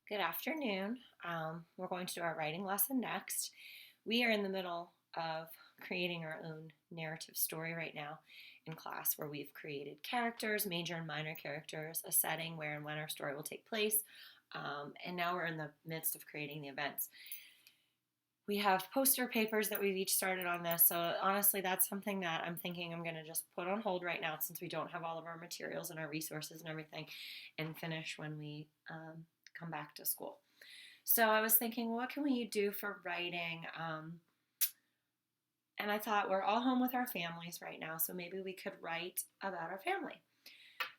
Good afternoon. We're going to do our writing lesson next. We are in the middle of creating our own narrative story right now in class where we've created characters, major and minor characters, a setting where and when our story will take place, and now we're in the midst of creating the events. We have poster papers that we've each started on this, so honestly, that's something that I'm thinking I'm going to just put on hold right now since we don't have all of our materials and our resources and everything, and finish when we come back to school. So I was thinking, what can we do for writing? And I thought we're all home with our families right now, so maybe we could write about our family.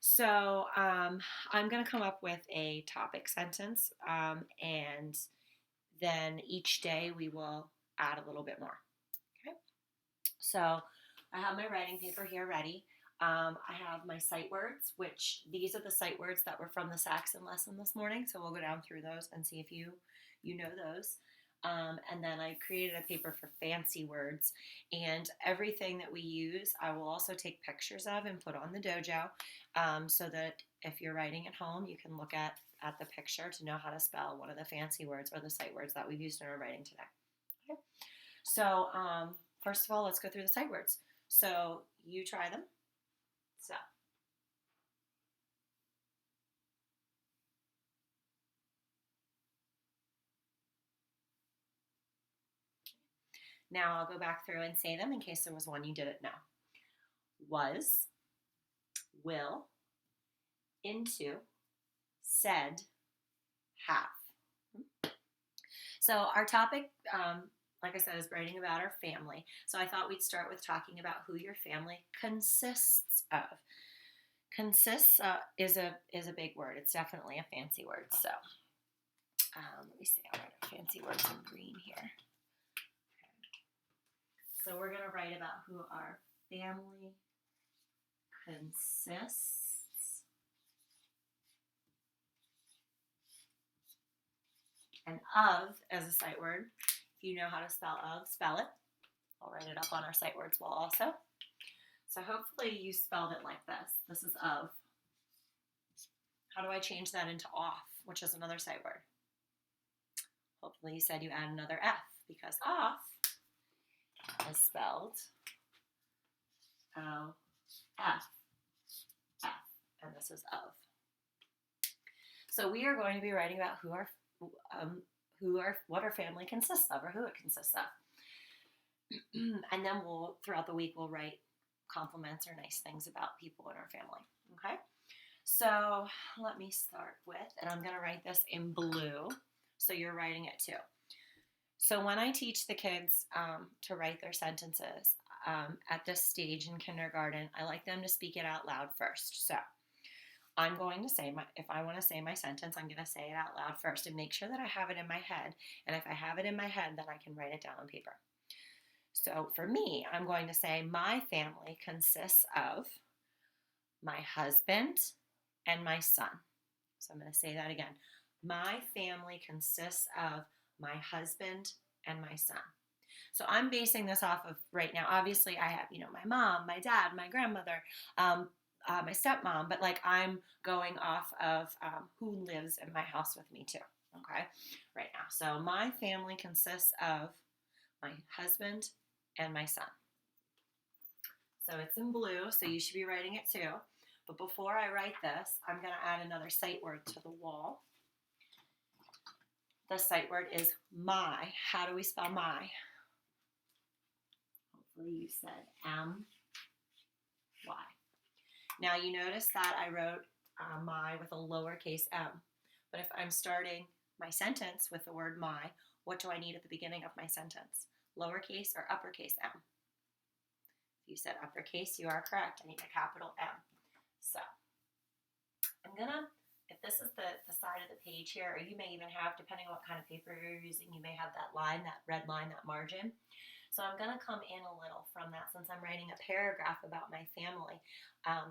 So I'm going to come up with a topic sentence, and then each day we will add a little bit more. Okay. So I have my writing paper here ready. I have my sight words, which these are the sight words that were from the Saxon lesson this morning. So we'll go down through those and see if you know those. And then I created a paper for fancy words, and everything that we use I will also take pictures of and put on the dojo, so that if you're writing at home you can look at the picture to know how to spell one of the fancy words or the sight words that we've used in our writing today. Okay. So first of all, let's go through the sight words. So you try them. So now I'll go back through and say them in case there was one you didn't know. Was, will, into, said, have. So our topic, like I said, is writing about our family. So I thought we'd start with talking about who your family consists of. Consists is a big word. It's definitely a fancy word. So let me see. I'll write a fancy words in green here. So we're going to write about who our family consists. And of as a sight word. If you know how to spell of, spell it. I'll write it up on our sight words wall also. So hopefully you spelled it like this. This is of. How do I change that into off, which is another sight word? Hopefully you said you add another F, because off is spelled O-F, F, and this is of. So we are going to be writing about what our family consists of, or who it consists of. And then throughout the week, we'll write compliments or nice things about people in our family. Okay? So let me start with, and I'm going to write this in blue, so you're writing it too. So when I teach the kids to write their sentences at this stage in kindergarten, I like them to speak it out loud first. So I'm going to say, if I want to say my sentence, I'm going to say it out loud first and make sure that I have it in my head. And if I have it in my head, then I can write it down on paper. So for me, I'm going to say my family consists of my husband and my son. So I'm going to say that again. My family consists of my husband and my son. So I'm basing this off of right now. Obviously, I have, my mom, my dad, my grandmother, my stepmom, but like I'm going off of who lives in my house with me too. Okay, right now. So my family consists of my husband and my son. So it's in blue, so you should be writing it too. But before I write this, I'm going to add another sight word to the wall. The sight word is my. How do we spell my? Hopefully you said M-Y. Now you notice that I wrote my with a lowercase m. But if I'm starting my sentence with the word my, what do I need at the beginning of my sentence? Lowercase or uppercase m? If you said uppercase, you are correct. I need a capital M. So I'm going to, if this is the side of the page here, or you may even have, depending on what kind of paper you're using, you may have that line, that red line, that margin. So I'm going to come in a little from that since I'm writing a paragraph about my family.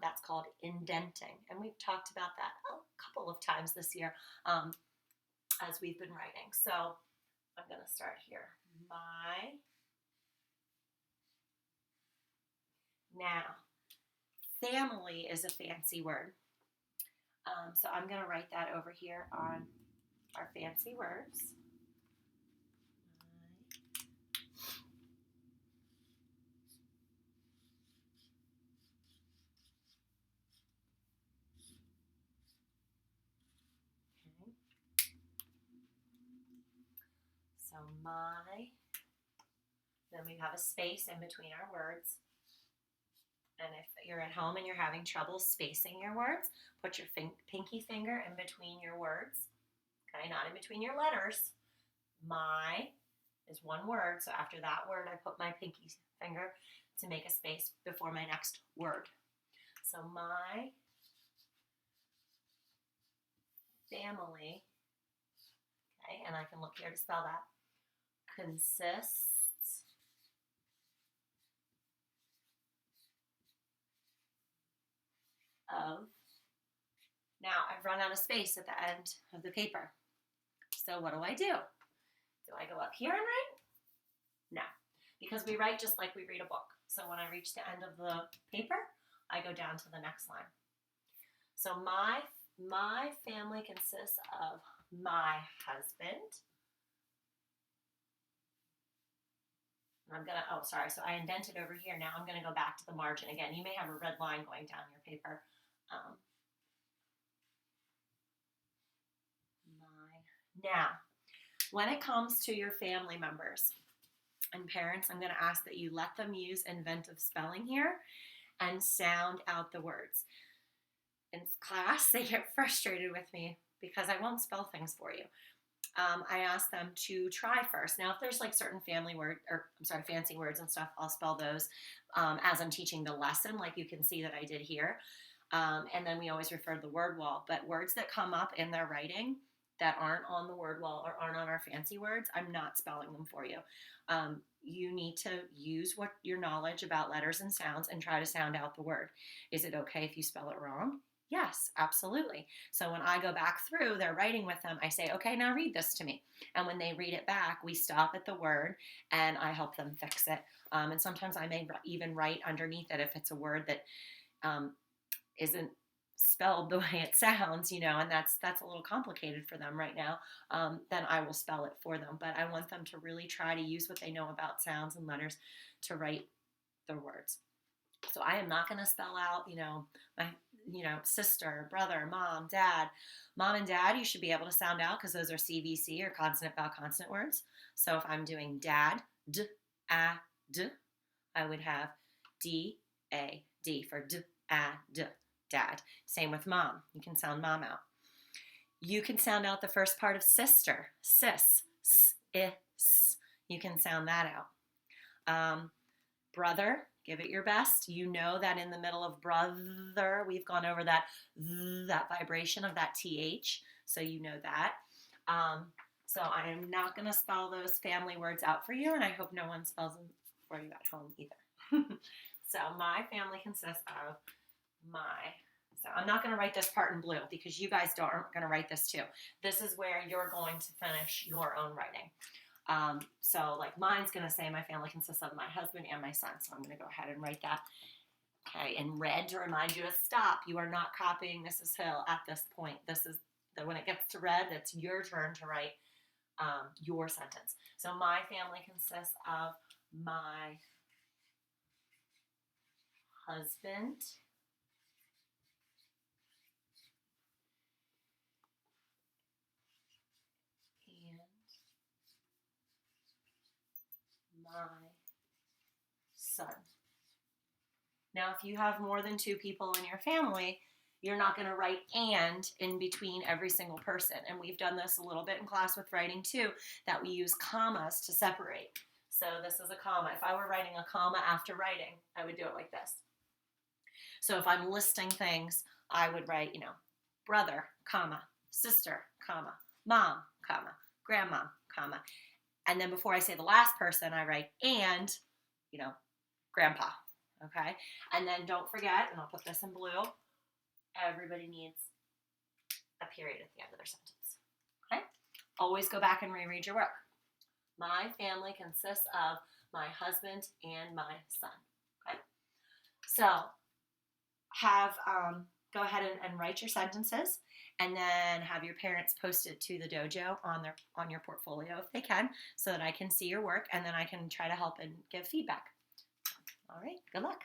That's called indenting. And we've talked about that a couple of times this year as we've been writing. So I'm going to start here. My. Now, family is a fancy word. So I'm going to write that over here on our fancy words. Okay. So my, then we have a space in between our words. And if you're at home and you're having trouble spacing your words, put your pinky finger in between your words. Okay, not in between your letters. My is one word, so after that word, I put my pinky finger to make a space before my next word. So my family, okay, and I can look here to spell that, consists of, now I've run out of space at the end of the paper. So what do? Do I go up here and write? No, because we write just like we read a book. So when I reach the end of the paper, I go down to the next line. So my family consists of my husband. I'm gonna, oh, sorry, so I indented over here. Now I'm gonna go back to the margin again. You may have a red line going down your paper. Now, when it comes to your family members and parents, I'm going to ask that you let them use inventive spelling here and sound out the words. In class, they get frustrated with me because I won't spell things for you. I ask them to try first. Now, if there's like certain fancy words and stuff, I'll spell those as I'm teaching the lesson, like you can see that I did here. And then we always refer to the word wall. But words that come up in their writing that aren't on the word wall or aren't on our fancy words, I'm not spelling them for you. You need to use what your knowledge about letters and sounds and try to sound out the word. Is it okay if you spell it wrong? Yes, absolutely. So when I go back through their writing with them, I say, okay, now read this to me. And when they read it back, we stop at the word and I help them fix it. And sometimes I may even write underneath it if it's a word that isn't spelled the way it sounds, and that's a little complicated for them right now, then I will spell it for them. But I want them to really try to use what they know about sounds and letters to write their words. So I am not going to spell out, my, sister, brother, mom, dad. Mom and dad, you should be able to sound out because those are CVC or consonant, vowel, consonant words. So if I'm doing dad, d, a, d, I would have D, A, D for d, a, d. Dad. Same with mom. You can sound mom out. You can sound out the first part of sister. Sis. S, I, s. You can sound that out. Brother. Give it your best. You know that in the middle of brother, we've gone over that vibration of that TH. So you know that. So I am not going to spell those family words out for you, and I hope no one spells them for you at home either. So my family consists of so I'm not going to write this part in blue because you guys aren't going to write this too. This is where you're going to finish your own writing. So like mine's going to say my family consists of my husband and my son. So I'm going to go ahead and write that. Okay, in red to remind you to stop. You are not copying Mrs. Hill at this point. This is when it gets to red, it's your turn to write your sentence. So my family consists of my husband my son. Now, if you have more than 2 people in your family, you're not going to write and in between every single person. And we've done this a little bit in class with writing too, that we use commas to separate. So this is a comma. If I were writing a comma after writing, I would do it like this. So if I'm listing things, I would write, brother, comma, sister, comma, mom, comma, grandma, comma. And then before I say the last person, I write and, grandpa, okay? And then don't forget, and I'll put this in blue, everybody needs a period at the end of their sentence, okay? Always go back and reread your work. My family consists of my husband and my son, okay? So have go ahead and write your sentences, and then have your parents post it to the dojo on your portfolio if they can, so that I can see your work, and then I can try to help and give feedback. All right, good luck.